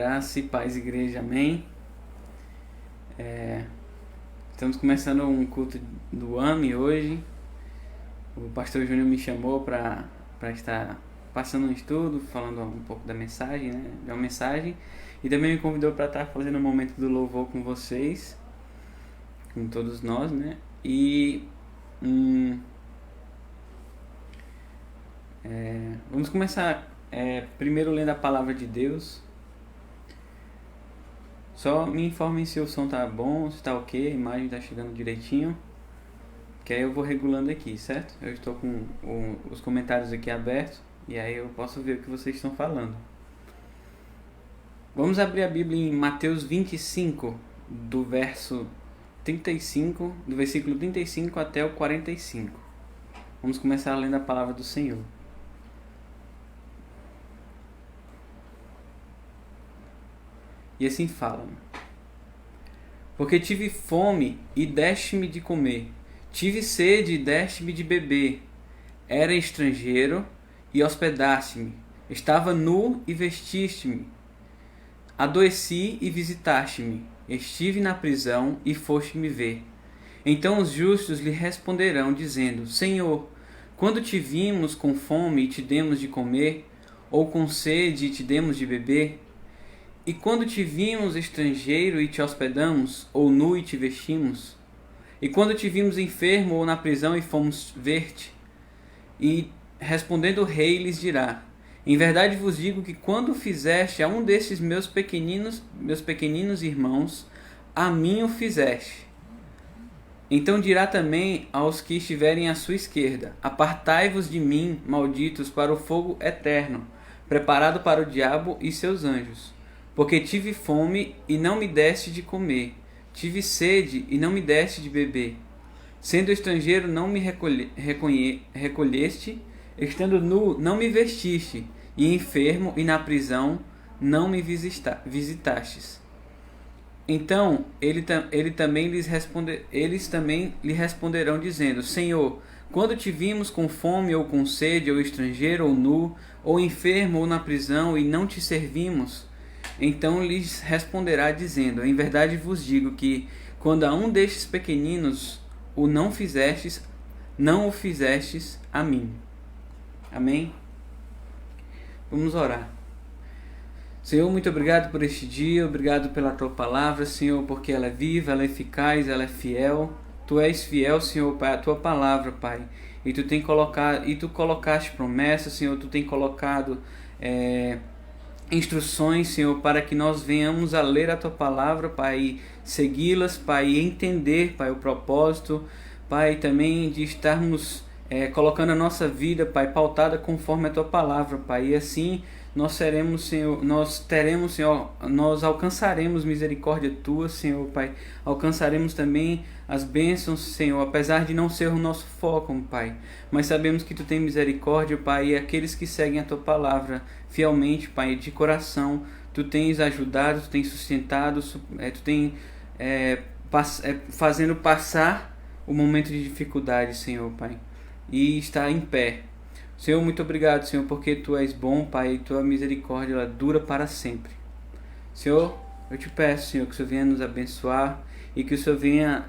Graça e paz, igreja, amém? Estamos começando um culto do AME hoje. O pastor Júnior me chamou para estar passando um estudo, falando um pouco da mensagem, né? De uma mensagem. E também me convidou para estar fazendo um momento do louvor com vocês, com todos nós, né? E vamos começar primeiro lendo a palavra de Deus. Só me informem se o som tá bom, se tá ok, a imagem tá chegando direitinho, que aí eu vou regulando aqui, certo? Eu estou com os comentários aqui abertos e aí eu posso ver o que vocês estão falando. Vamos abrir a Bíblia em Mateus 25, do versículo 35 até o 45. Vamos começar lendo a palavra do Senhor. E assim fala: porque tive fome e deste-me de comer, tive sede e deste-me de beber, era estrangeiro e hospedaste-me, estava nu e vestiste-me, adoeci e visitaste-me, estive na prisão e foste-me ver. Então os justos lhe responderão, dizendo: Senhor, quando te vimos com fome e te demos de comer, ou com sede e te demos de beber? E quando te vimos estrangeiro e te hospedamos, ou nu e te vestimos? E quando te vimos enfermo ou na prisão e fomos ver-te? E respondendo o rei lhes dirá: em verdade vos digo que quando fizeste a um destes meus pequeninos irmãos, a mim o fizeste. Então dirá também aos que estiverem à sua esquerda: apartai-vos de mim, malditos, para o fogo eterno, preparado para o diabo e seus anjos. Porque tive fome e não me deste de comer, tive sede e não me deste de beber. Sendo estrangeiro não me recolheste, estando nu não me vestiste, e enfermo e na prisão não me visitastes. Então eles também lhe responderão, dizendo: Senhor, quando te vimos com fome ou com sede, ou estrangeiro ou nu, ou enfermo ou na prisão, e não te servimos? Então lhes responderá, dizendo: em verdade vos digo que, quando a um destes pequeninos não o fizestes a mim. Amém? Vamos orar. Senhor, muito obrigado por este dia, obrigado pela Tua palavra, Senhor, porque ela é viva, ela é eficaz, ela é fiel. Tu és fiel, Senhor, Pai, à Tua palavra, Pai. E Tu colocaste promessas, Senhor, Tu tem colocado instruções, Senhor, para que nós venhamos a ler a Tua palavra, Pai, e segui-las, Pai, e entender, Pai, o propósito, Pai, também de estarmos colocando a nossa vida, Pai, pautada conforme a Tua palavra, Pai, e assim nós alcançaremos misericórdia Tua, Senhor, Pai, alcançaremos também as bênçãos, Senhor, apesar de não ser o nosso foco, Pai, mas sabemos que Tu tem misericórdia, Pai, e aqueles que seguem a Tua palavra fielmente, Pai, de coração, Tu tens ajudado, Tu tens sustentado, Tu tens fazendo passar o momento de dificuldade, Senhor, Pai, e estar em pé. Senhor, muito obrigado, Senhor, porque Tu és bom, Pai, e Tua misericórdia ela dura para sempre. Senhor, eu Te peço, Senhor, que o Senhor venha nos abençoar e que o Senhor venha,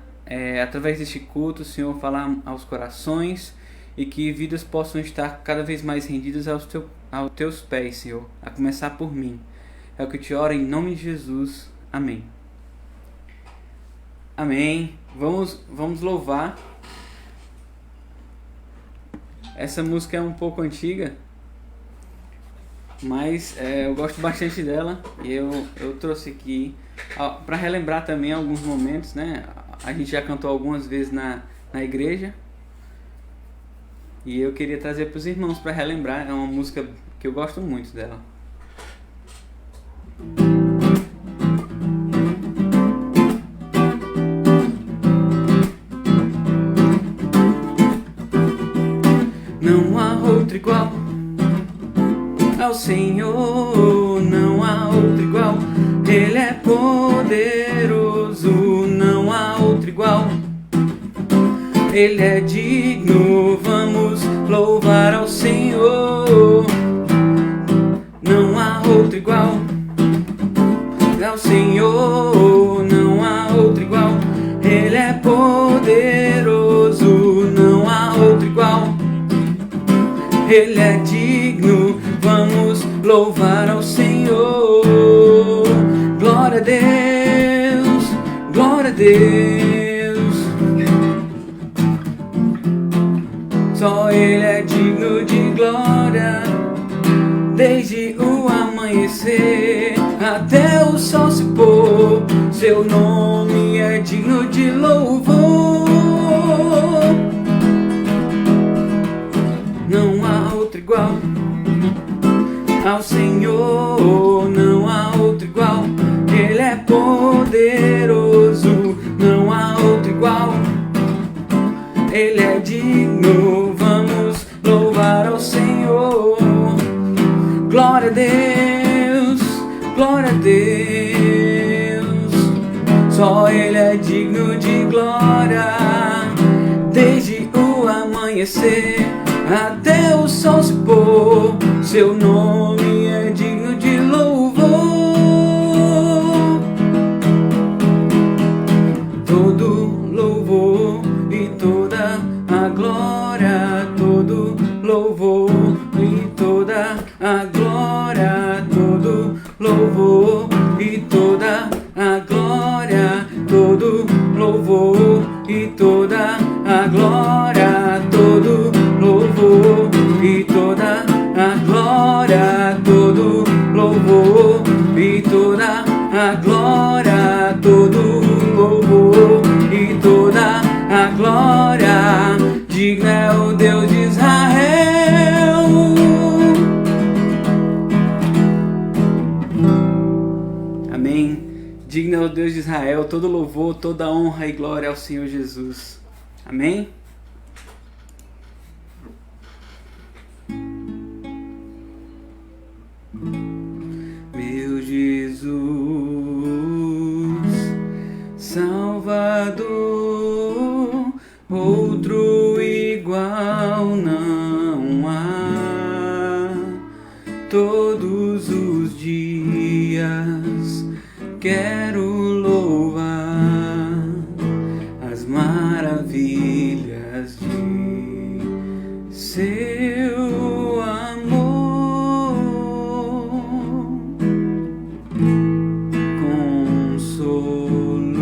através deste culto, Senhor, falar aos corações e que vidas possam estar cada vez mais rendidas aos Teus pés, Senhor, a começar por mim. É o que eu Te oro em nome de Jesus. Amém. Amém. Vamos louvar. Essa música é um pouco antiga, mas eu gosto bastante dela e eu trouxe aqui para relembrar também alguns momentos, né? A gente já cantou algumas vezes na igreja e eu queria trazer para os irmãos para relembrar. É uma música que eu gosto muito dela. Não há outro igual ao Senhor, não há outro igual. Ele é poderoso, não há outro igual. Ele é digno, vamos louvar ao Senhor. Não há outro igual. ao Senhor, não há outro igual. Ele é poderoso, não há outro igual. Ele é digno, vamos louvar ao Senhor. Glória a Deus, glória a Deus. Só Ele é digno de glória, desde o amanhecer até o sol se pôr. Seu nome é digno de louvor. Não há outro igual ao Senhor, não há outro igual. Ele é poderoso, não há outro igual. Ele é digno, vamos louvar ao Senhor. Glória a Deus, glória a Deus. Só Ele é digno de glória, desde o amanhecer até o sol se pôr. Seu nome é digno de louvor. Todo louvor e toda a glória, todo louvor e toda a glória, todo louvor e toda a glória, todo louvor e toda a glória, todo louvor e toda a glória, todo louvor e toda a glória, todo louvor e toda a glória. Digno é o Deus de Israel. Amém. Digno é o Deus de Israel, todo louvor, toda honra e glória ao Senhor Jesus. Amém. Meu Jesus, Salvador, outro igual não há. Todos os dias quero louvar as maravilhas de seu amor. Consolo,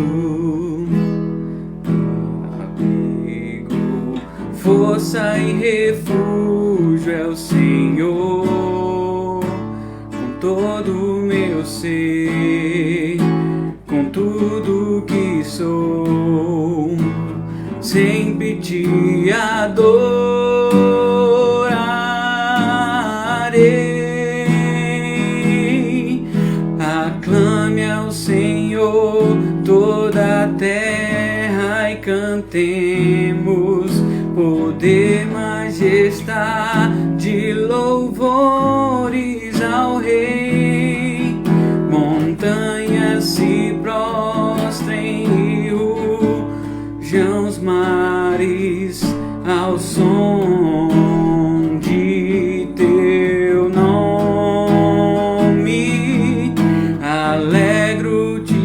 abrigo, força e refúgio é o Senhor. Com todo o meu ser, com tudo que sou, sempre te adorarei. Aclame ao Senhor toda a terra e cantemos poder, majestade, louvores ao Rei. Montanhas se prostrem e rujam os mares ao som de teu nome. Alegro-te,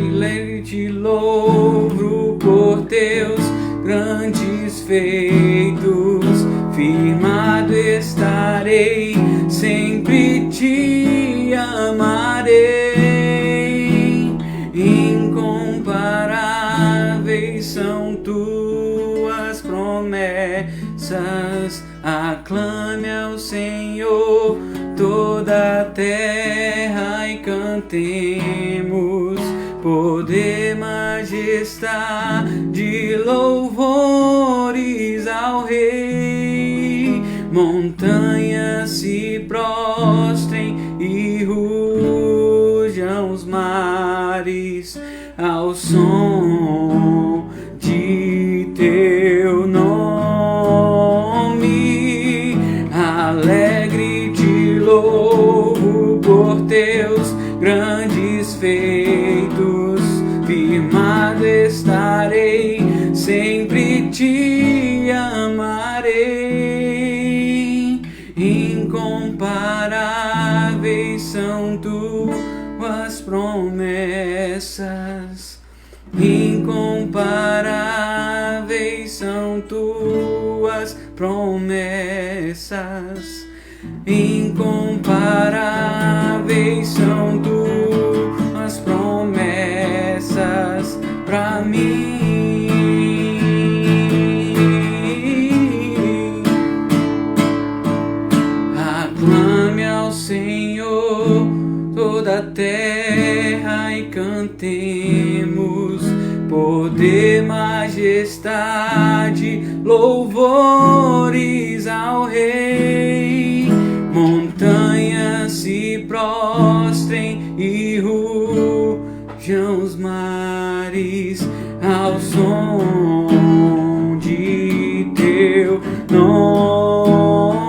louvo por teus grandes feitos. Firmado estarei, sempre te amarei. Incomparáveis são tuas promessas. Aclame ao Senhor toda a terra e cantemos poder, majestade, louvores ao Rei. Montanhas se prostrem e rujam os mares ao som de teu nome. Alegre te louvo por teus grandes feitos. Firmado estarei, sempre te amarei. Incomparáveis são tuas promessas, incomparáveis são tuas promessas pra mim. Aclame ao Senhor toda a terra e cantemos poder, majestade, louvores ao Rei. Montanhas se prostrem e rujam os mares ao som de teu nome.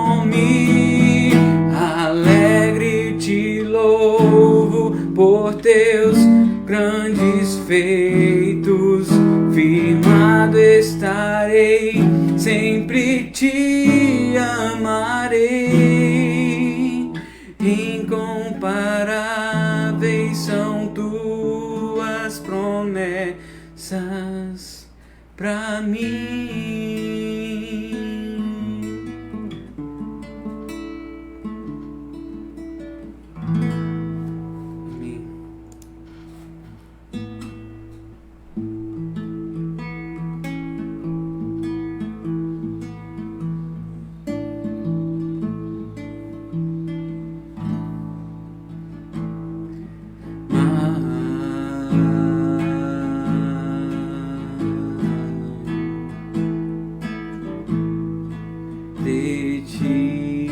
Alegre te louvo por teus grandes feitos, firmado estarei, sempre te amarei. Incomparáveis são tuas promessas pra mim. De ti,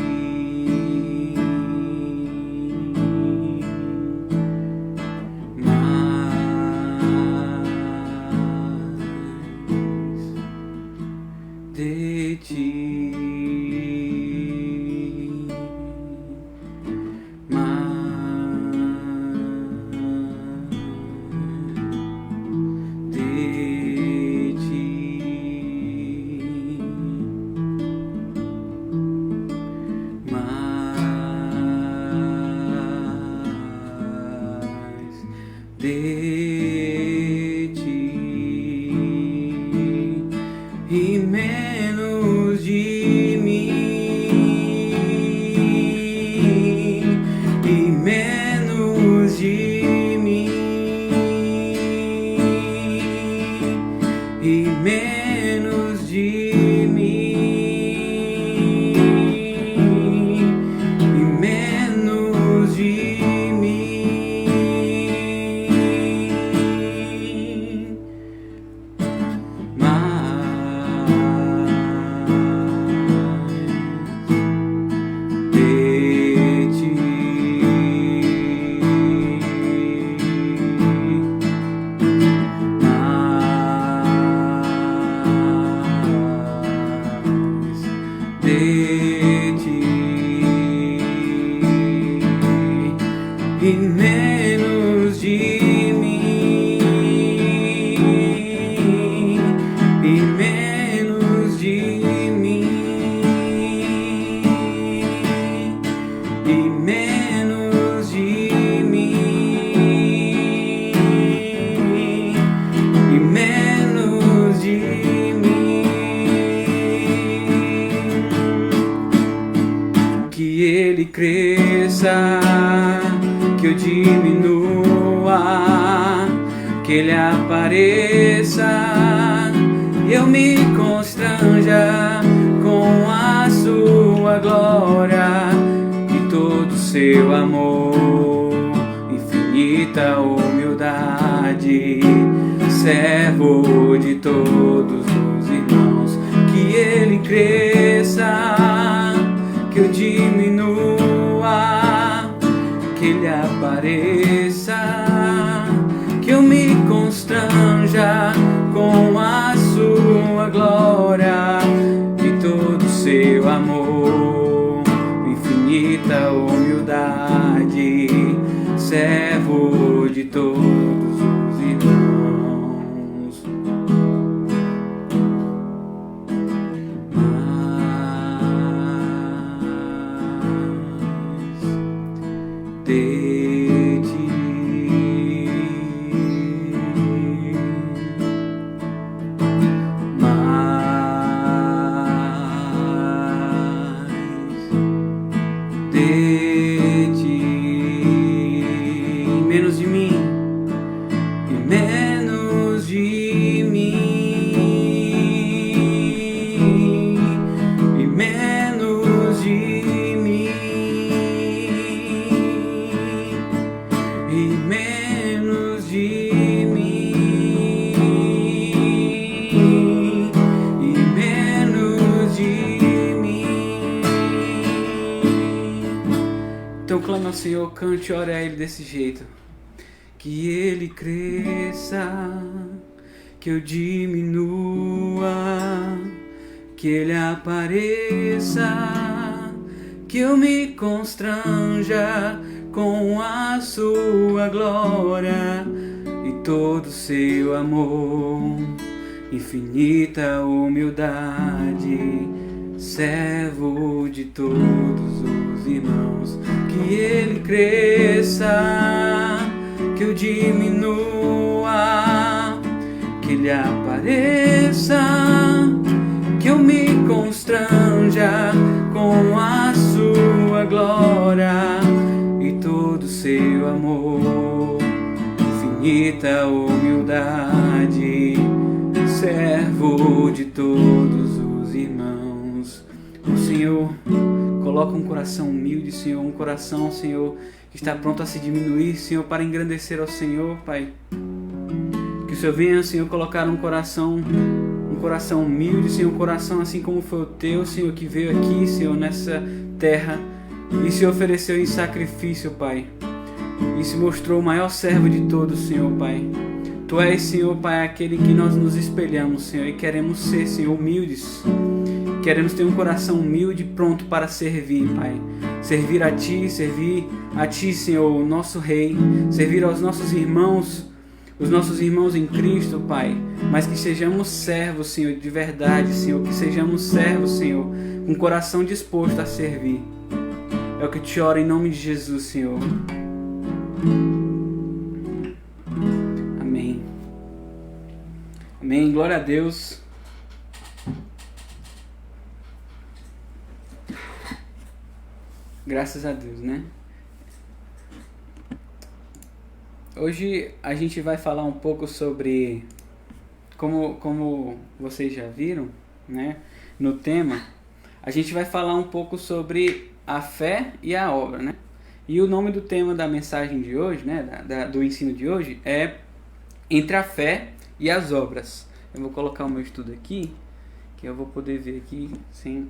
mais de ti, de ti e menos de mim, e menos de mim, e menos de mim, e menos de e menos de mim, e menos de mim, e menos de mim, e menos de mim. Que ele cresça, que eu diminua, que ele apareça, eu me constranja com a sua glória e todo seu amor, infinita humildade, servo de todos os irmãos. Que ele cresça, que eu diminua, que ele apareça, que eu me constranja com a sua glória e todo seu amor, infinita humildade, servo de todos os irmãos. De ti alma, Senhor, cante e ore a Ele desse jeito. Que Ele cresça, que eu diminua, que Ele apareça, que eu me constranja com a sua glória e todo seu amor, infinita humildade, servo de todos os irmãos. Que Ele cresça, que eu diminua, que Ele apareça, que eu me constranja com a sua glória e todo seu amor, infinita humildade, servo de todos os irmãos. O Senhor coloca um coração humilde, Senhor, um coração, Senhor, que está pronto a se diminuir, Senhor, para engrandecer ao Senhor, Pai. Que o Senhor venha, Senhor, colocar um coração humilde, Senhor, um coração assim como foi o teu, Senhor, que veio aqui, Senhor, nessa terra e se ofereceu em sacrifício, Pai, e se mostrou o maior servo de todos, Senhor, Pai. Tu és, Senhor, Pai, aquele que nós nos espelhamos, Senhor, e queremos ser, Senhor, humildes. Queremos ter um coração humilde pronto para servir, Pai. Servir a Ti, Senhor, o nosso Rei. Servir aos nossos irmãos, os nossos irmãos em Cristo, Pai. Mas que sejamos servos, Senhor, de verdade, Senhor. Que sejamos servos, Senhor, com o coração disposto a servir. É o que te oro em nome de Jesus, Senhor. Amém. Amém. Glória a Deus. Graças a Deus, né? Hoje a gente vai falar um pouco sobre, como vocês já viram, né? No tema, a gente vai falar um pouco sobre a fé e a obra, né? E o nome do tema da mensagem de hoje, né? Do ensino de hoje é Entre a Fé e as Obras. Eu vou colocar o meu estudo aqui, que eu vou poder ver aqui sem...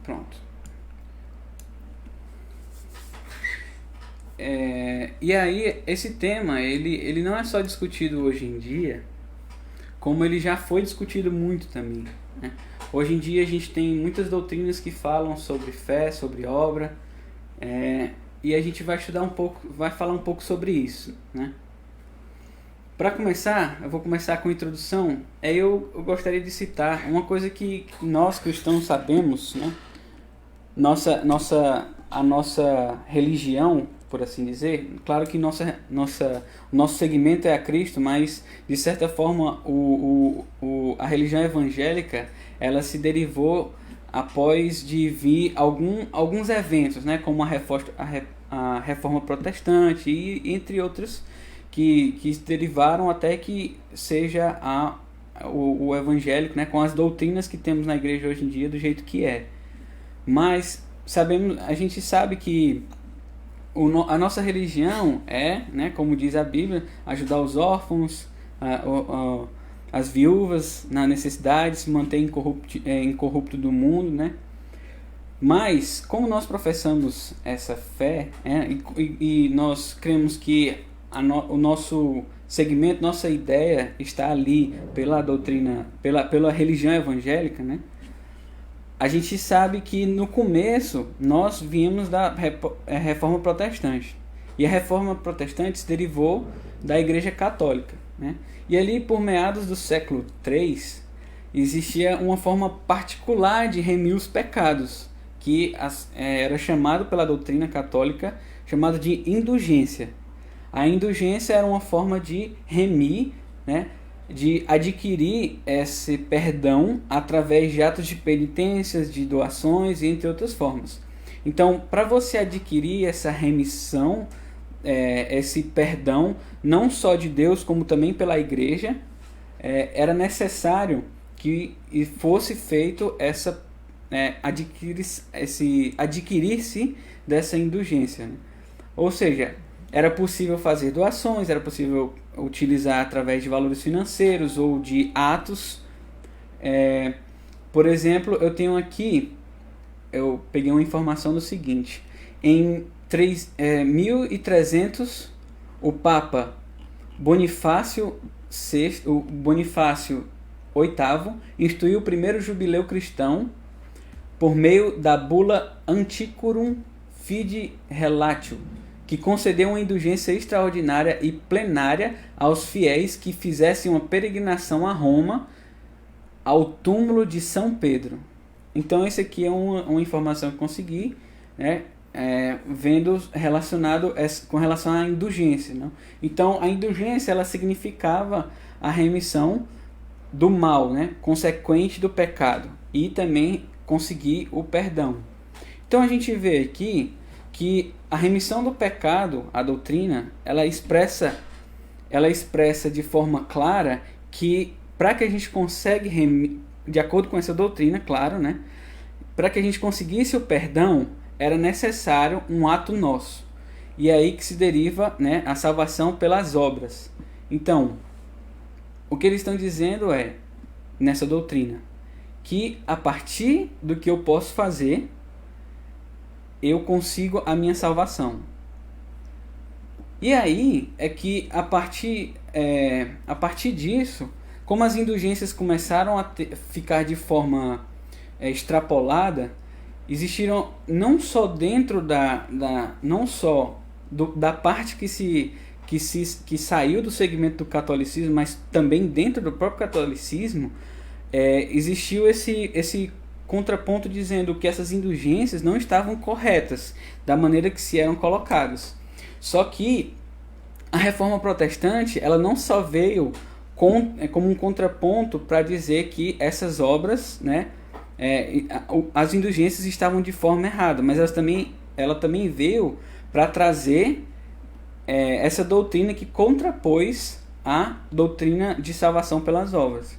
Pronto. E aí, esse tema, ele não é só discutido hoje em dia, como ele já foi discutido muito também, né? Hoje em dia a gente tem muitas doutrinas que falam sobre fé, sobre obra, e a gente vai estudar um pouco, vai falar um pouco sobre isso, né? Para começar, eu vou começar com a introdução. Eu gostaria de citar uma coisa que nós cristãos sabemos, né? A nossa religião, por assim dizer, claro que o nosso segmento é a Cristo, mas de certa forma a religião evangélica, ela se derivou após de vir alguns eventos, né? Como a reforma protestante e entre outros que se derivaram até que seja o evangélico, né? Com as doutrinas que temos na igreja hoje em dia do jeito que é. Mas a gente sabe que a nossa religião é, né, como diz a Bíblia, ajudar os órfãos, as viúvas na necessidade, se manter incorrupto do mundo, né? Mas, como nós professamos essa fé, e nós cremos que o nosso segmento, nossa ideia está ali pela doutrina, pela religião evangélica, né? A gente sabe que no começo nós viemos da reforma protestante. E a reforma protestante se derivou da igreja católica, né? E ali por meados do século III existia uma forma particular de remir os pecados, que era chamado pela doutrina católica, chamado de indulgência. A indulgência era uma forma de remir, né? De adquirir esse perdão através de atos de penitências, de doações, entre outras formas. Então, para você adquirir essa remissão, esse perdão, não só de Deus, como também pela igreja, era necessário que fosse feito adquirir-se dessa indulgência, né? Ou seja, era possível fazer doações, era possível utilizar através de valores financeiros ou de atos Por exemplo, eu tenho aqui, eu peguei uma informação do seguinte: em 1300, o Papa Bonifácio VIII instituiu o primeiro jubileu cristão por meio da bula Antiquorum Fide Relatio, que concedeu uma indulgência extraordinária e plenária aos fiéis que fizessem uma peregrinação a Roma, ao túmulo de São Pedro. Então, esse aqui é uma informação que consegui, né, vendo relacionado com relação à indulgência. Não? Então, a indulgência ela significava a remissão do mal, né, consequente do pecado, e também conseguir o perdão. Então, a gente vê aqui que a remissão do pecado, a doutrina, ela expressa de forma clara que para que a gente consiga de acordo com essa doutrina, claro, né, para que a gente conseguisse o perdão, era necessário um ato nosso. E é aí que se deriva, né, a salvação pelas obras. Então, o que eles estão dizendo nessa doutrina, que a partir do que eu posso fazer, eu consigo a minha salvação. E aí é que a partir disso, como as indulgências começaram a ficar de forma extrapolada, existiram não só dentro da parte que saiu do segmento do catolicismo, mas também dentro do próprio catolicismo, existiu esse contraponto dizendo que essas indulgências não estavam corretas da maneira que se eram colocadas. Só que a reforma protestante ela não só veio como um contraponto para dizer que essas obras, né, as indulgências estavam de forma errada, mas ela também veio para trazer essa doutrina que contrapôs a doutrina de salvação pelas obras.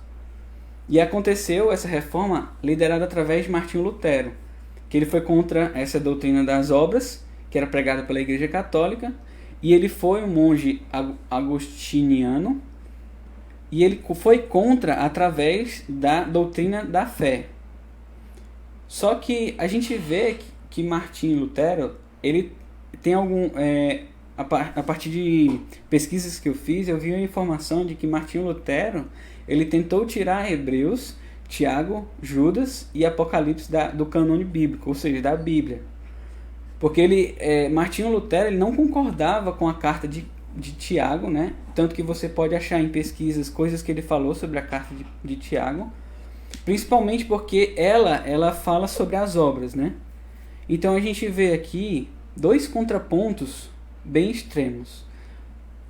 E aconteceu essa reforma liderada através de Martinho Lutero, que ele foi contra essa doutrina das obras, que era pregada pela Igreja Católica, e ele foi um monge agostiniano, e ele foi contra através da doutrina da fé. Só que a gente vê que Martinho Lutero, ele tem a partir de pesquisas que eu fiz, eu vi a informação de que Martinho Lutero ele tentou tirar Hebreus, Tiago, Judas e Apocalipse do cânone bíblico, ou seja, da Bíblia. Porque Martinho Lutero ele não concordava com a carta de Tiago, né? Tanto que você pode achar em pesquisas coisas que ele falou sobre a carta de Tiago, principalmente porque ela fala sobre as obras, né? Então a gente vê aqui dois contrapontos bem extremos.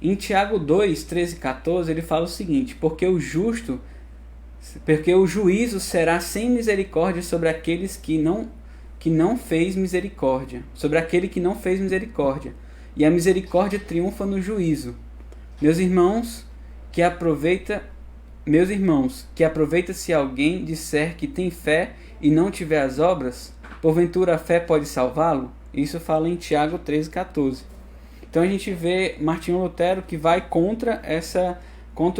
Em Tiago 2, 13 e 14, ele fala o seguinte: porque o juízo será sem misericórdia sobre aqueles que não fez misericórdia, sobre aquele que não fez misericórdia, e a misericórdia triunfa no juízo. Meus irmãos, que aproveita se alguém disser que tem fé e não tiver as obras, porventura a fé pode salvá-lo? Isso fala em Tiago 13, 14. Então a gente vê Martinho Lutero que vai contra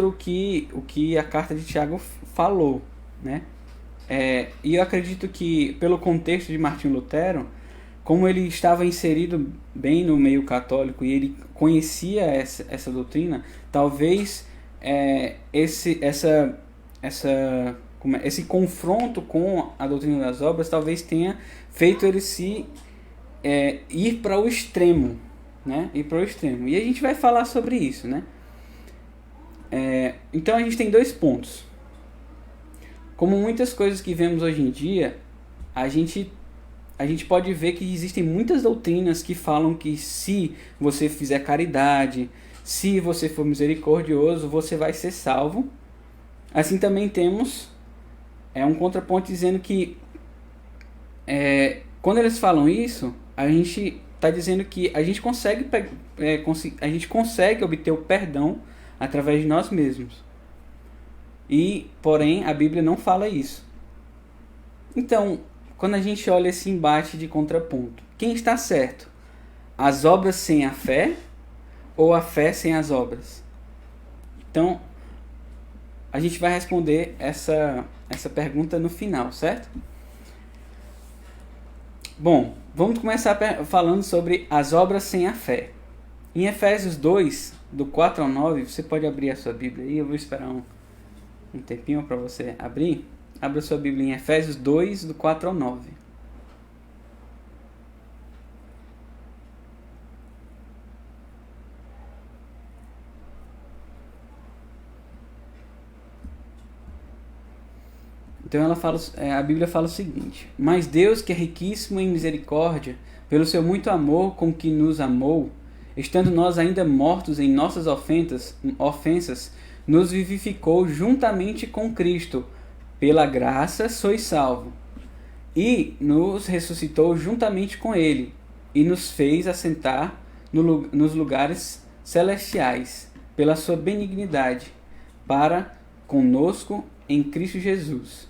o que a carta de Tiago falou, né? E eu acredito que pelo contexto de Martinho Lutero, como ele estava inserido bem no meio católico e ele conhecia essa doutrina, talvez esse confronto com a doutrina das obras talvez tenha feito ele ir para o extremo, né? Ir para o extremo. E a gente vai falar sobre isso, né? Então a gente tem dois pontos. Como muitas coisas que vemos hoje em dia, a gente pode ver que existem muitas doutrinas que falam que se você fizer caridade, se você for misericordioso, você vai ser salvo. Assim também temos um contraponto dizendo que quando eles falam isso, a gente está dizendo que a gente consegue obter o perdão através de nós mesmos. Porém, a Bíblia não fala isso. Então, quando a gente olha esse embate de contraponto, quem está certo? As obras sem a fé ou a fé sem as obras? Então, a gente vai responder essa pergunta no final, certo? Bom, vamos começar falando sobre as obras sem a fé. Em Efésios 2, do 4 ao 9, você pode abrir a sua Bíblia aí, eu vou esperar um tempinho para você abrir. Abra sua Bíblia em Efésios 2, do 4 ao 9. Então a Bíblia fala o seguinte: Mas Deus, que é riquíssimo em misericórdia, pelo seu muito amor com que nos amou, estando nós ainda mortos em nossas ofensas, nos vivificou juntamente com Cristo. Pela graça sois salvos. E nos ressuscitou juntamente com Ele, e nos fez assentar nos lugares celestiais, pela sua benignidade, para conosco em Cristo Jesus.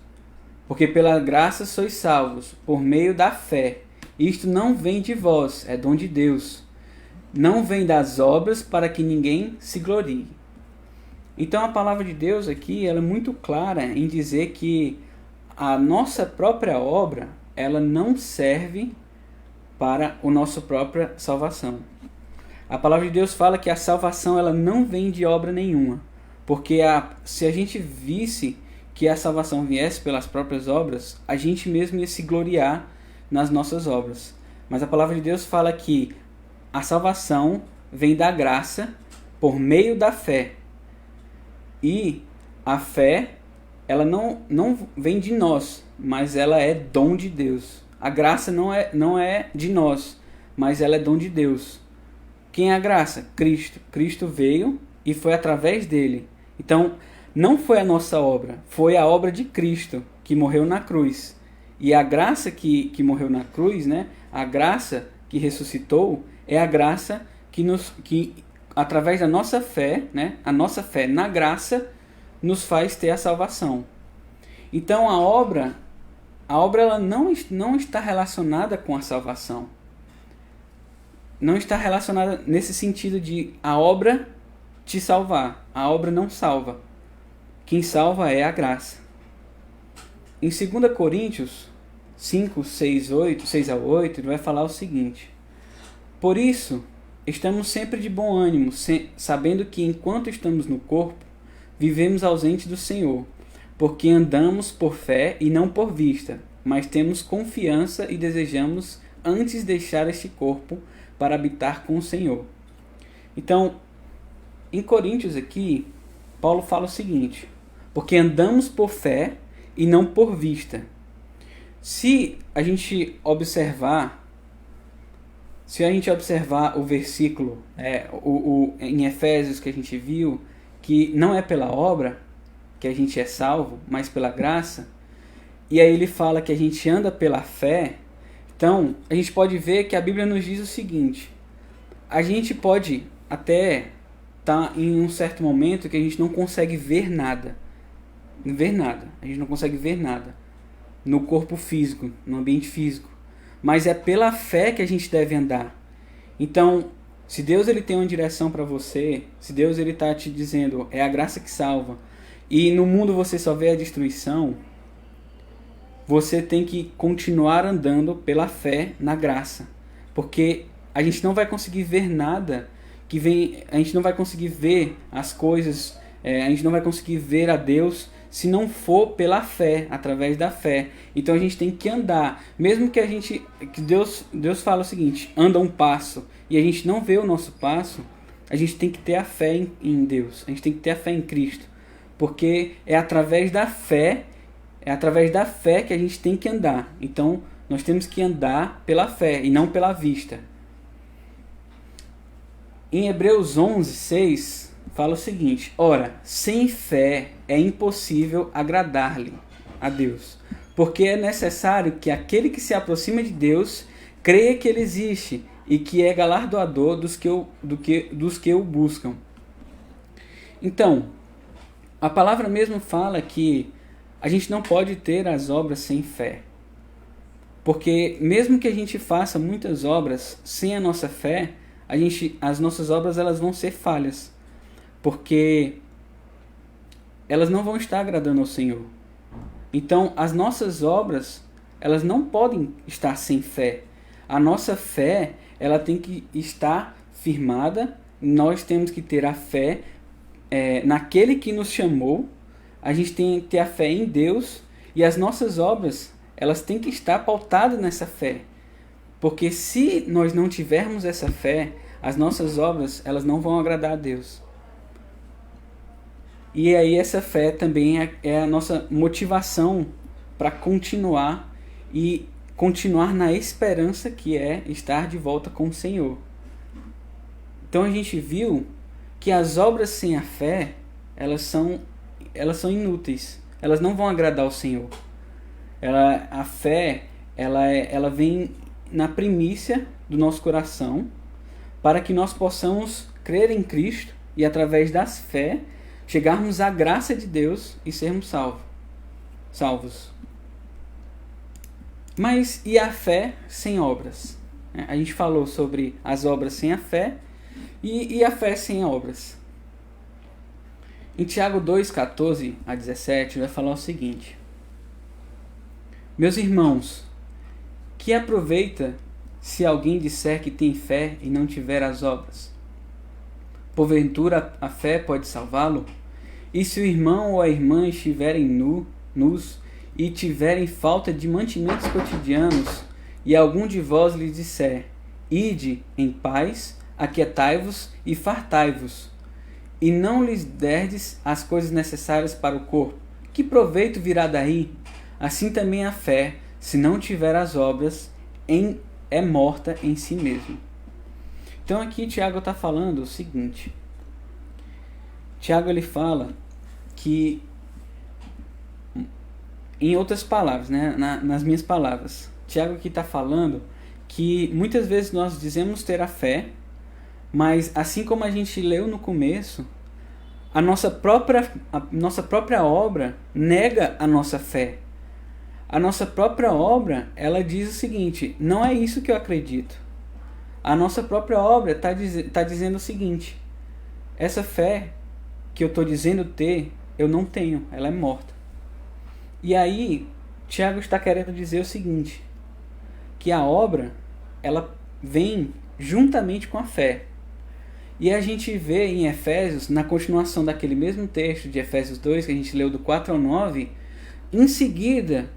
Porque pela graça sois salvos, por meio da fé. Isto não vem de vós, é dom de Deus. Não vem das obras, para que ninguém se glorie. Então a palavra de Deus aqui, ela é muito clara em dizer que a nossa própria obra, ela não serve para a nossa própria salvação. A palavra de Deus fala que a salvação, ela não vem de obra nenhuma. Porque se a gente visse que a salvação viesse pelas próprias obras, a gente mesmo ia se gloriar nas nossas obras. Mas a palavra de Deus fala que a salvação vem da graça por meio da fé. E a fé, ela não vem de nós, mas ela é dom de Deus. A graça não é de nós, mas ela é dom de Deus. Quem é a graça? Cristo. Cristo veio e foi através dele. Então, não foi a nossa obra, foi a obra de Cristo que morreu na cruz. E a graça que morreu na cruz, né? A graça que ressuscitou, é a graça que através da nossa fé, né? A nossa fé na graça nos faz ter a salvação. Então a obra ela não está relacionada com a salvação. Não está relacionada nesse sentido de a obra te salvar. A obra não salva. Quem salva é a graça. Em 2 Coríntios 5, 6 a 8, ele vai falar o seguinte: Por isso, estamos sempre de bom ânimo, sabendo que enquanto estamos no corpo, vivemos ausente do Senhor, porque andamos por fé e não por vista, mas temos confiança e desejamos antes deixar este corpo para habitar com o Senhor. Então, em Coríntios aqui, Paulo fala o seguinte: porque andamos por fé e não por vista. Se a gente observar o versículo em Efésios que a gente viu, que não é pela obra que a gente é salvo, mas pela graça, e aí ele fala que a gente anda pela fé, então a gente pode ver que a Bíblia nos diz o seguinte: a gente pode até estar em um certo momento que a gente não consegue ver nada. A gente não consegue ver nada no corpo físico, no ambiente físico, mas é pela fé que a gente deve andar. Então, se Deus ele tem uma direção para você, se Deus ele está te dizendo é a graça que salva, e no mundo você só vê a destruição, você tem que continuar andando pela fé na graça, porque a gente não vai conseguir ver nada que vem, a gente não vai conseguir ver as coisas, a gente não vai conseguir ver a Deus se não for pela fé, através da fé. Então a gente tem que andar, mesmo que Deus fala o seguinte: anda um passo, e a gente não vê o nosso passo, a gente tem que ter a fé em Deus, a gente tem que ter a fé em Cristo, porque é através da fé que a gente tem que andar. Então nós temos que andar pela fé e não pela vista. Em Hebreus 11, 6, fala o seguinte: ora, sem fé é impossível agradar-lhe a Deus, porque é necessário que aquele que se aproxima de Deus creia que ele existe e que é galardoador dos que o buscam. Então, a palavra mesmo fala que a gente não pode ter as obras sem fé, porque mesmo que a gente faça muitas obras sem a nossa fé, as nossas obras elas vão ser falhas. Porque elas não vão estar agradando ao Senhor. Então, as nossas obras, elas não podem estar sem fé. A nossa fé, ela tem que estar firmada. Nós temos que ter a fé naquele que nos chamou. A gente tem que ter a fé em Deus. E as nossas obras, elas têm que estar pautadas nessa fé. Porque se nós não tivermos essa fé, as nossas obras, elas não vão agradar a Deus. E aí essa fé também é a nossa motivação para continuar e continuar na esperança que é estar de volta com o Senhor. Então a gente viu que as obras sem a fé, elas são inúteis. Elas não vão agradar ao Senhor. A fé, ela vem na primícia do nosso coração para que nós possamos crer em Cristo e através das fé chegarmos à graça de Deus e sermos salvos. Mas e a fé sem obras? A gente falou sobre as obras sem a fé e a fé sem obras. Em Tiago 2, 14 a 17, vai falar o seguinte: Meus irmãos, que aproveita se alguém disser que tem fé e não tiver as obras? Porventura a fé pode salvá-lo? E se o irmão ou a irmã estiverem nus e tiverem falta de mantimentos cotidianos, e algum de vós lhes disser: Ide em paz, aquietai-vos e fartai-vos, e não lhes derdes as coisas necessárias para o corpo, que proveito virá daí? Assim também a fé, se não tiver as obras, é morta em si mesma. Então aqui Tiago está falando o seguinte. Tiago ele fala que, em outras palavras, né, nas minhas palavras, Tiago aqui está falando que muitas vezes nós dizemos ter a fé, mas assim como a gente leu no começo, a nossa própria obra nega a nossa fé. A nossa própria obra, ela diz o seguinte: não é isso que eu acredito. A nossa própria obra está dizendo o seguinte: essa fé que eu estou dizendo ter, eu não tenho, ela é morta. E aí, Tiago está querendo dizer o seguinte: que a obra, ela vem juntamente com a fé. E a gente vê em Efésios, na continuação daquele mesmo texto de Efésios 2, que a gente leu do 4 ao 9, em seguida,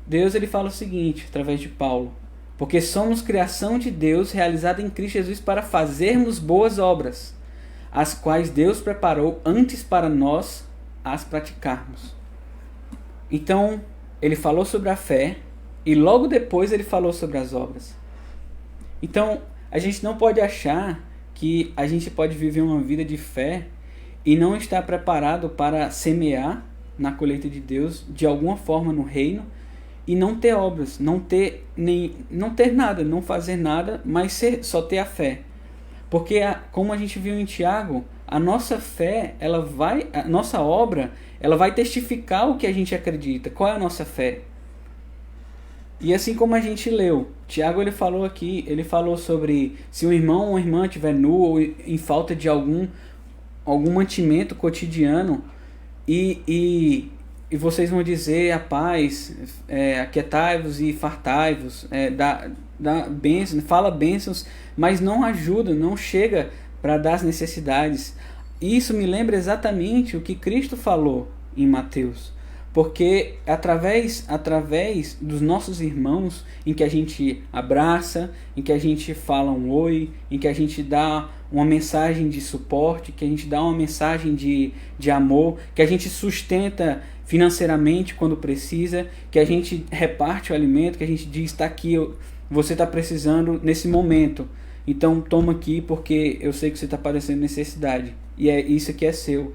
Deus ele fala o seguinte, através de Paulo: porque somos criação de Deus, realizada em Cristo Jesus para fazermos boas obras, as quais Deus preparou antes para nós as praticarmos. Então, ele falou sobre a fé e logo depois ele falou sobre as obras. Então, a gente não pode achar que a gente pode viver uma vida de fé e não estar preparado para semear na colheita de Deus de alguma forma no reino e não ter obras, não ter nada, não fazer nada, mas só ter a fé. Porque como a gente viu em Tiago, a nossa fé, a nossa obra, ela vai testificar o que a gente acredita. Qual é a nossa fé? E assim como a gente leu, Tiago ele falou aqui, ele falou sobre se um irmão ou uma irmã estiver nu ou em falta de algum mantimento cotidiano e vocês vão dizer a paz, aquietai-vos e fartai-vos, fala bênçãos, mas não ajuda, não chega para dar as necessidades. Isso me lembra exatamente o que Cristo falou em Mateus. Porque através dos nossos irmãos, em que a gente abraça, em que a gente fala um oi, em que a gente dá uma mensagem de suporte, que a gente dá uma mensagem de amor, que a gente sustenta financeiramente quando precisa, que a gente reparte o alimento, que a gente diz: está aqui, você está precisando nesse momento, então toma aqui porque eu sei que você está padecendo necessidade, e isso aqui é seu.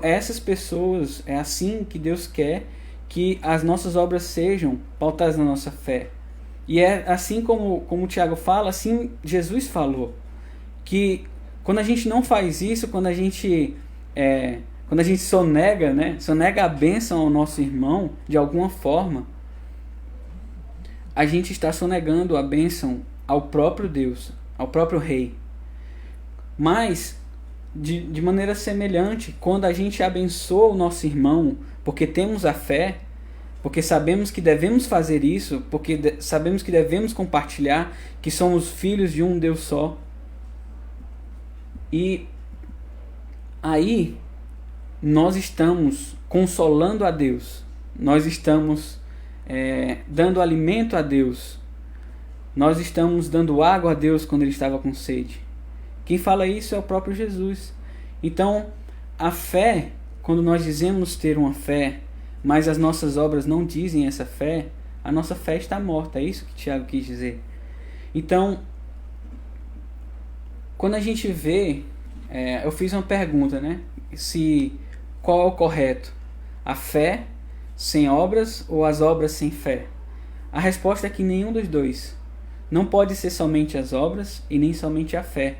Essas pessoas, é assim que Deus quer que as nossas obras sejam pautadas na nossa fé. E é assim como o Tiago fala, assim Jesus falou, que quando a gente não faz isso, quando a gente sonega a bênção ao nosso irmão de alguma forma, a gente está sonegando a bênção ao próprio Deus, ao próprio Rei. Mas de maneira semelhante, quando a gente abençoa o nosso irmão, porque temos a fé, porque sabemos que devemos fazer isso, porque sabemos que devemos compartilhar, que somos filhos de um Deus só. E aí nós estamos consolando a Deus, nós estamos dando alimento a Deus, nós estamos dando água a Deus quando ele estava com sede. Quem fala isso é o próprio Jesus. Então, a fé, quando nós dizemos ter uma fé, mas as nossas obras não dizem essa fé, a nossa fé está morta. É isso que Tiago quis dizer. Então, quando a gente vê, eu fiz uma pergunta, né? Qual é o correto? A fé sem obras ou as obras sem fé? A resposta é que nenhum dos dois. Não pode ser somente as obras e nem somente a fé,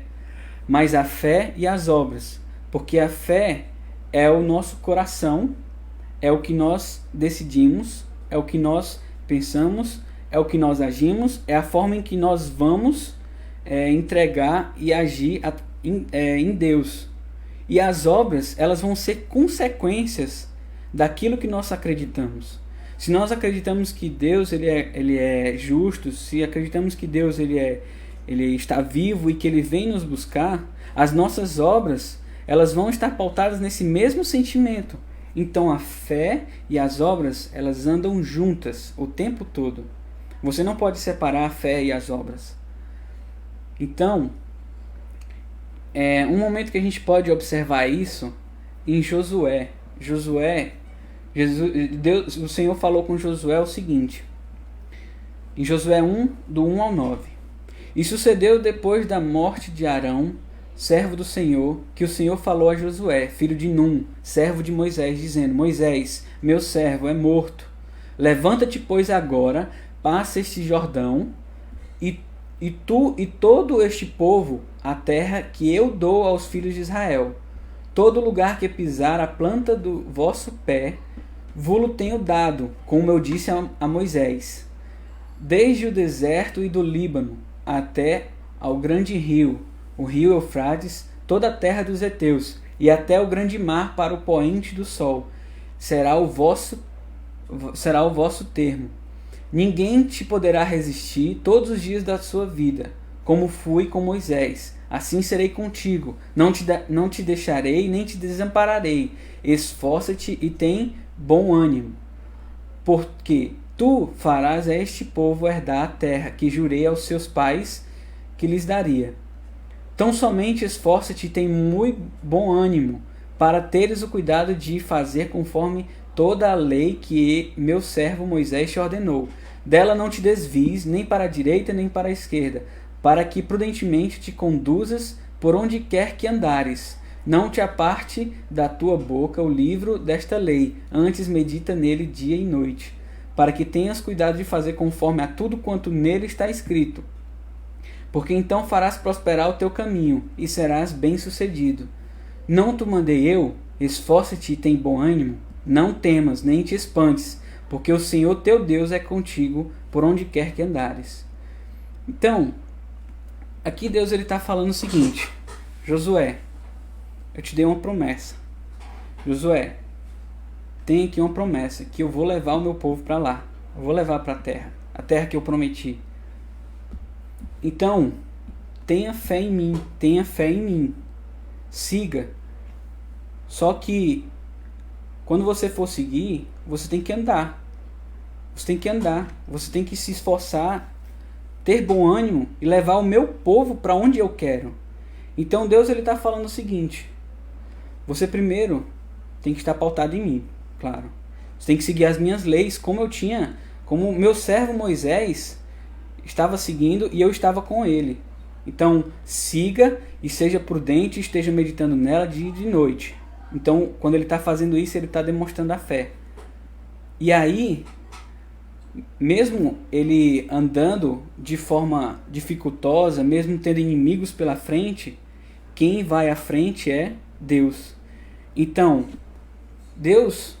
mas a fé e as obras, porque a fé é o nosso coração, é o que nós decidimos, é o que nós pensamos, é o que nós agimos, é a forma em que nós vamos entregar e agir em Deus. E as obras, elas vão ser consequências daquilo que nós acreditamos. Se nós acreditamos que Deus ele é justo, se acreditamos que Deus ele está vivo e que ele vem nos buscar, as nossas obras elas vão estar pautadas nesse mesmo sentimento. Então a fé e as obras elas andam juntas o tempo todo. Você não pode separar a fé e as obras. Então, um momento que a gente pode observar isso em Josué. O Senhor falou com Josué o seguinte, em Josué 1, do 1 ao 9. E sucedeu depois da morte de Arão, servo do Senhor, que o Senhor falou a Josué, filho de Num, servo de Moisés, dizendo: Moisés, meu servo, é morto. Levanta-te, pois, agora, passa este Jordão, e tu e todo este povo, a terra que eu dou aos filhos de Israel. Todo lugar que pisar a planta do vosso pé, vô-lo tenho dado, como eu disse a Moisés. Desde o deserto e do Líbano, até ao grande rio, o rio Eufrates, toda a terra dos heteus, e até o grande mar para o poente do sol, será o vosso termo. Ninguém te poderá resistir todos os dias da sua vida, como fui com Moisés. Assim serei contigo, não te deixarei nem te desampararei. Esforça-te e tem bom ânimo, porque tu farás a este povo herdar a terra que jurei aos seus pais que lhes daria. Tão somente esforça-te e tem muito bom ânimo, para teres o cuidado de fazer conforme toda a lei que meu servo Moisés te ordenou. Dela não te desvies, nem para a direita nem para a esquerda, para que prudentemente te conduzas por onde quer que andares. Não te aparte da tua boca o livro desta lei, antes medita nele dia e noite, para que tenhas cuidado de fazer conforme a tudo quanto nele está escrito. Porque então farás prosperar o teu caminho, e serás bem-sucedido. Não te mandei eu? Esforça-te e tem bom ânimo. Não temas, nem te espantes, porque o Senhor teu Deus é contigo por onde quer que andares. Então, aqui Deus está falando o seguinte: Josué, eu te dei uma promessa. Josué, tem aqui uma promessa, que eu vou levar o meu povo para lá. Eu vou levar para a terra que eu prometi. Então, tenha fé em mim, tenha fé em mim. Siga. Só que, quando você for seguir, você tem que andar. Você tem que andar, você tem que se esforçar, ter bom ânimo e levar o meu povo para onde eu quero. Então Deus está falando o seguinte: você primeiro tem que estar pautado em mim, claro. Você tem que seguir as minhas leis, como o meu servo Moisés estava seguindo e eu estava com ele. Então siga e seja prudente, esteja meditando nela dia e de noite. Então quando ele está fazendo isso, ele está demonstrando a fé. E aí, mesmo ele andando de forma dificultosa, mesmo tendo inimigos pela frente, quem vai à frente é Deus. Então, Deus,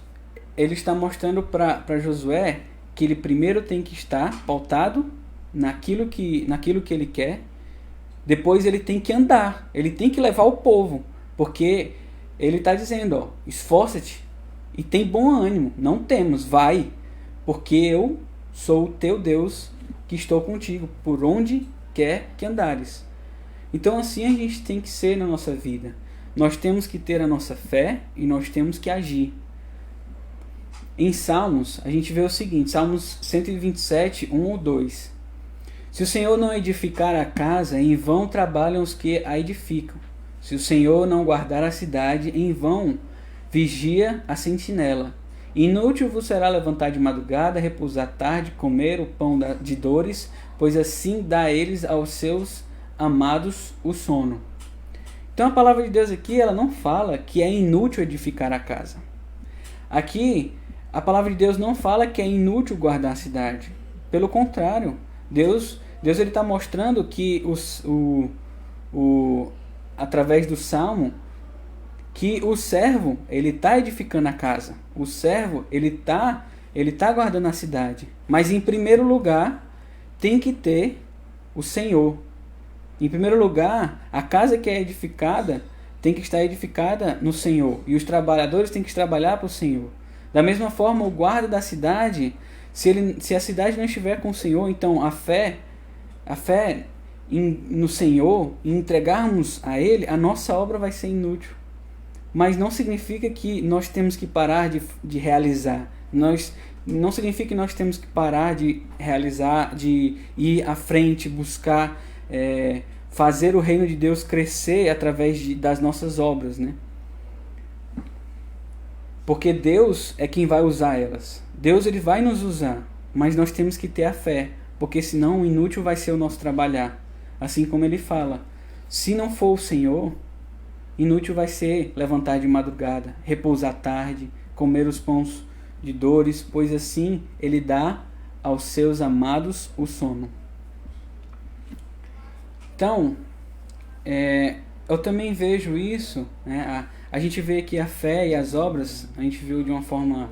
ele está mostrando para Josué que ele primeiro tem que estar pautado naquilo que ele quer, depois ele tem que andar, ele tem que levar o povo, Porque ele está dizendo, ó, esforça-te e tem bom ânimo, não temas, vai, porque eu sou o teu Deus que estou contigo, por onde quer que andares. Então assim a gente tem que ser na nossa vida. Nós temos que ter a nossa fé e nós temos que agir. Em Salmos, a gente vê o seguinte, Salmos 127, 1 ou 2. Se o Senhor não edificar a casa, em vão trabalham os que a edificam. Se o Senhor não guardar a cidade, em vão vigia a sentinela. Inútil vos será levantar de madrugada, repousar tarde, comer o pão de dores, pois assim dá eles aos seus amados o sono. Então a palavra de Deus aqui, ela não fala que é inútil edificar a casa. Aqui, a palavra de Deus não fala que é inútil guardar a cidade. Pelo contrário, Deus ele está mostrando que através do Salmo, que o servo ele está edificando a casa. O servo ele tá guardando a cidade. Mas em primeiro lugar tem que ter o Senhor. Em primeiro lugar, a casa que é edificada tem que estar edificada no Senhor. E os trabalhadores têm que trabalhar para o Senhor. Da mesma forma, o guarda da cidade, se a cidade não estiver com o Senhor, então a fé no Senhor, em entregarmos a Ele, a nossa obra vai ser inútil. Mas não significa que nós temos que parar de realizar. Não significa que nós temos que parar de realizar, de ir à frente, buscar fazer o reino de Deus crescer através das nossas obras, né? Porque Deus é quem vai usar elas. Deus ele vai nos usar, mas nós temos que ter a fé, porque senão inútil vai ser o nosso trabalhar. Assim como ele fala, se não for o Senhor, inútil vai ser levantar de madrugada, repousar tarde, comer os pães de dores, pois assim ele dá aos seus amados o sono. Então, eu também vejo isso, né? A gente vê que a fé e as obras, a gente viu de uma forma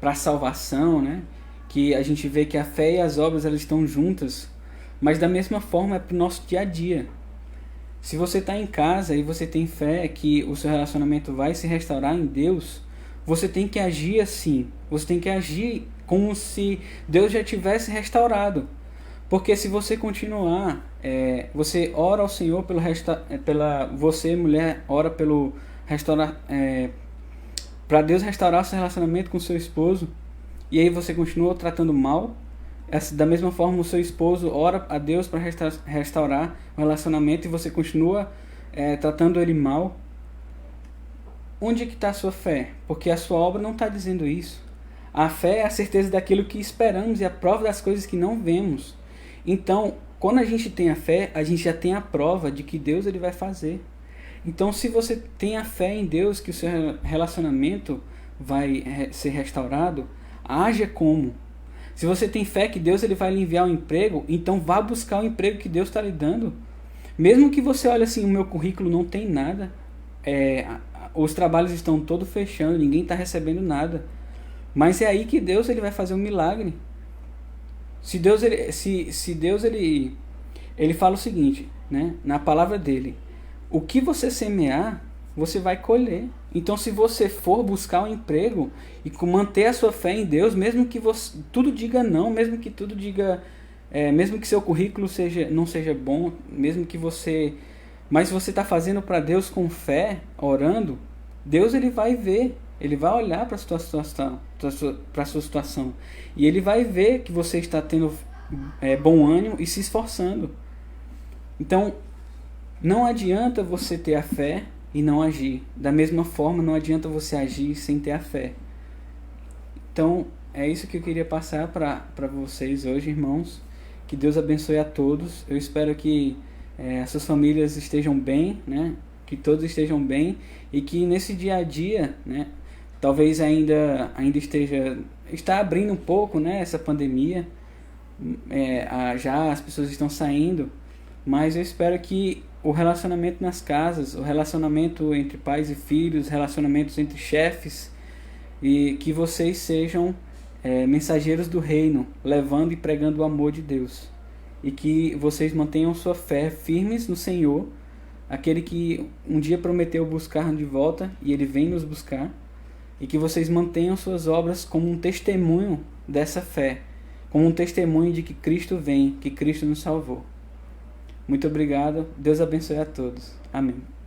para a salvação, né? Que a gente vê que a fé e as obras elas estão juntas, mas da mesma forma é para o nosso dia a dia. Se você está em casa e você tem fé que o seu relacionamento vai se restaurar em Deus, você tem que agir assim. Você tem que agir como se Deus já tivesse restaurado. Porque se você continuar, você ora ao Senhor você mulher ora pelo para Deus restaurar seu relacionamento com seu esposo, e aí você continua tratando mal. Da mesma forma, o seu esposo ora a Deus para restaurar o relacionamento e você continua tratando ele mal. Onde que está a sua fé? Porque a sua obra não está dizendo isso. A fé é a certeza daquilo que esperamos e a prova das coisas que não vemos. Então, quando a gente tem a fé, a gente já tem a prova de que Deus ele vai fazer. Então, se você tem a fé em Deus que o seu relacionamento vai ser restaurado, haja como. Se você tem fé que Deus ele vai lhe enviar um emprego, então vá buscar o emprego que Deus está lhe dando. Mesmo que você olhe assim, o meu currículo não tem nada, os trabalhos estão todos fechando, ninguém está recebendo nada. Mas é aí que Deus ele vai fazer um milagre. Se Deus ele fala o seguinte, né, na palavra dele, o que você semear, você vai colher. Então, se você for buscar um emprego e manter a sua fé em Deus, mesmo que tudo diga não, mesmo que tudo diga, mesmo que seu currículo não seja bom, mas se você está fazendo para Deus com fé, orando, Deus ele vai ver, ele vai olhar para a sua situação e ele vai ver que você está tendo bom ânimo e se esforçando. Então, não adianta você ter a fé e não agir. Da mesma forma, não adianta você agir sem ter a fé. Então, é isso que eu queria passar para vocês hoje, irmãos. Que Deus abençoe a todos. Eu espero que as suas famílias estejam bem, né? Que todos estejam bem e que nesse dia a dia, né? Talvez ainda está abrindo um pouco, né? Essa pandemia. Já as pessoas estão saindo, mas eu espero que o relacionamento nas casas, o relacionamento entre pais e filhos, relacionamentos entre chefes, e que vocês sejam mensageiros do reino, levando e pregando o amor de Deus. E que vocês mantenham sua fé firmes no Senhor, aquele que um dia prometeu buscar de volta, e ele vem nos buscar, e que vocês mantenham suas obras como um testemunho dessa fé, como um testemunho de que Cristo vem, que Cristo nos salvou. Muito obrigado. Deus abençoe a todos. Amém.